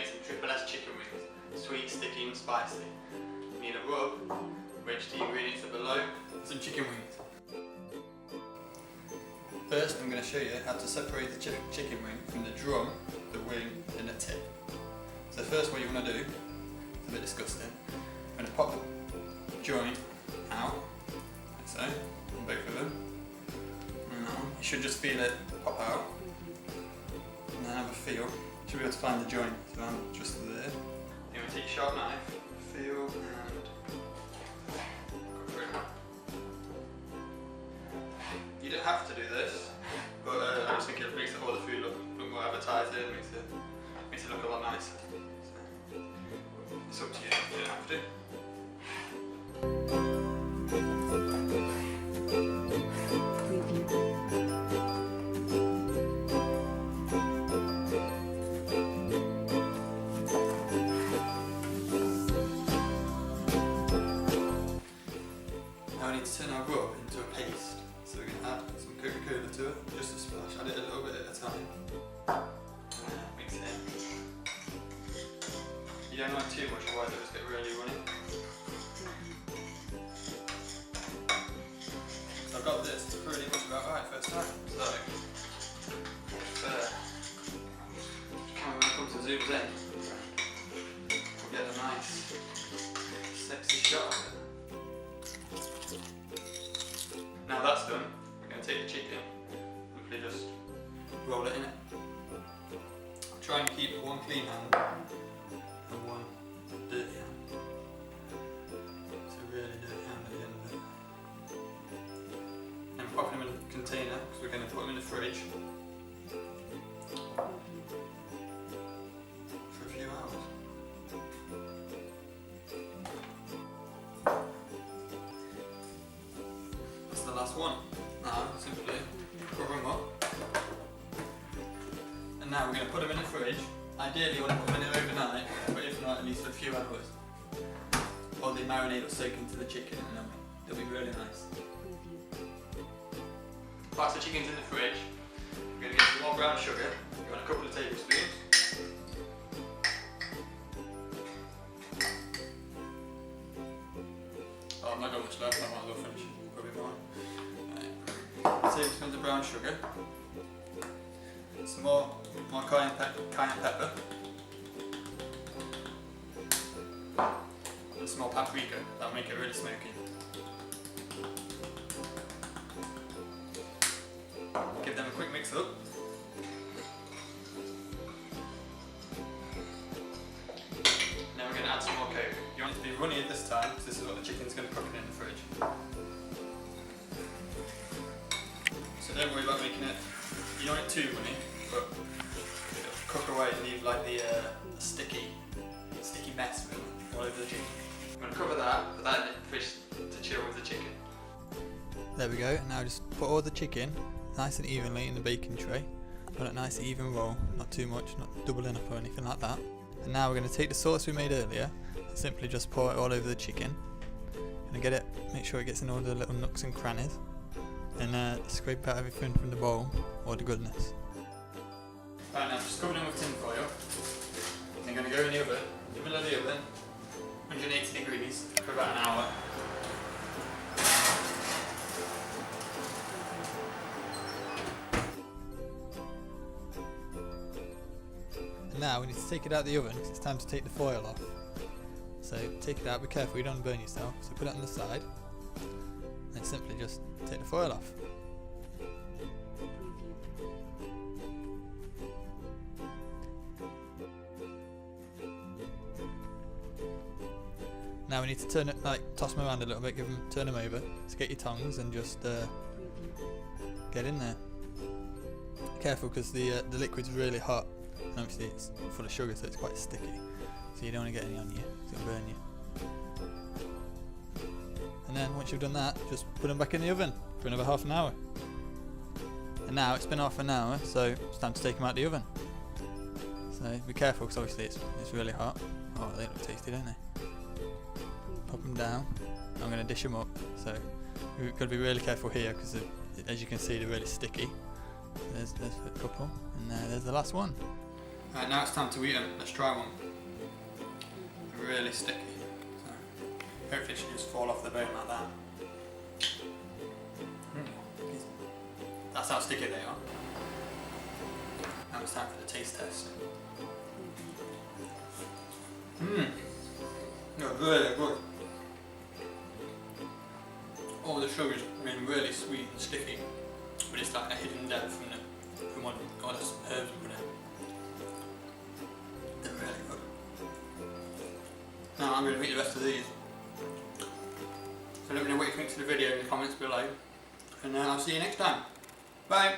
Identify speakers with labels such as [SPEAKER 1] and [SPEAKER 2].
[SPEAKER 1] make some triple S chicken wings. Sweet, sticky and spicy. You need a rub, which the ingredients are below, and some chicken wings. First I'm going to show you how to separate the chicken wing from the drum, the wing and the tip. So first what you want to do, it's a bit disgusting, I'm going to pop the joint out, like so, on both of them. And you should just feel it pop out, and then have a feel. You should be able to find the joint around just there. You're going to take a sharp knife, feel and go through. You don't have to do this, but I just think it makes all the food look more appetising, makes it look a lot nicer. So, it's up to you, you don't have to. Now I need to turn our rub into a paste. So we're going to add some Coca-Cola to it, just a splash, add it a little bit at a time. Mix it in. You don't want too much, otherwise it'll just get really runny. So I've got this, it's pretty much about right first time. So, when it comes to zooms in, we'll get a nice, sexy shot of it. Now that's done, we're going to take the chicken, simply just roll it in it. Try and keep one clean hand and one dirty hand. It's a really dirty hand at the end of it. And we're popping them in a container because we're going to put them in the fridge for a few hours. That's the last one. Now simply cover them up. And now we're going to put them in the fridge. Ideally you want to put them in it overnight, but if not at least for a few hours. Or they marinate or soak into the chicken and they'll be really nice. Whilst the chicken's in the fridge, we're going to get some more brown sugar. You want a couple of tablespoons. Oh, I've not got much left, I might as well finish probably more. Right. Tablespoons of brown sugar. Some more cayenne pepper. And some more paprika, that'll make it really smoky. Give them a quick mix up. Now we're going to add some more Coke. You want it to be runny at this time, because this is what the chicken's going to cook in the fridge. So don't worry about making it, you don't want it too runny, but it'll cook away and leave like the sticky mess really all over the chicken. I'm going to cover that, put that in the fridge to chill with the chicken. There we go, now just put all the chicken nice and evenly in the baking tray. Put it nice even roll, not too much, not doubling up or anything like that. And now we're going to take the sauce we made earlier and simply just pour it all over the chicken. Gonna get it, make sure it gets in all the little nooks and crannies, and scrape out everything from the bowl, all the goodness. Right, now just cover them with tin foil. And they're going to go in the oven, in the middle of the oven, 180 degrees for about an hour. And now we need to take it out of the oven because it's time to take the foil off. So take it out, be careful you don't burn yourself, so put it on the side and then simply just take the foil off. Now we need to turn it, toss them around a little bit, turn them over, so get your tongs and just get in there. Careful because the liquid's really hot and obviously it's full of sugar so it's quite sticky, so you don't want to get any on you, it's going to burn you. And then once you've done that, just put them back in the oven for another half an hour. And now it's been half an hour, so it's time to take them out of the oven. So be careful because obviously it's really hot. Oh, they look tasty, don't they? Pop them down. I'm going to dish them up, so we've got to be really careful here because as you can see they're really sticky. There's a couple, and there's the last one. Right, now it's time to eat them. Let's try one. Really sticky. So, hopefully it should just fall off the bone like that. That's how sticky they are. Now it's time for the taste test. They're really good. All the sugar's been really sweet and sticky, but it's like a hidden depth from what all the herbs we put in. They're really good. Now I'm going to eat the rest of these. So let me know what you think of the video in the comments below, and I'll see you next time. Bye!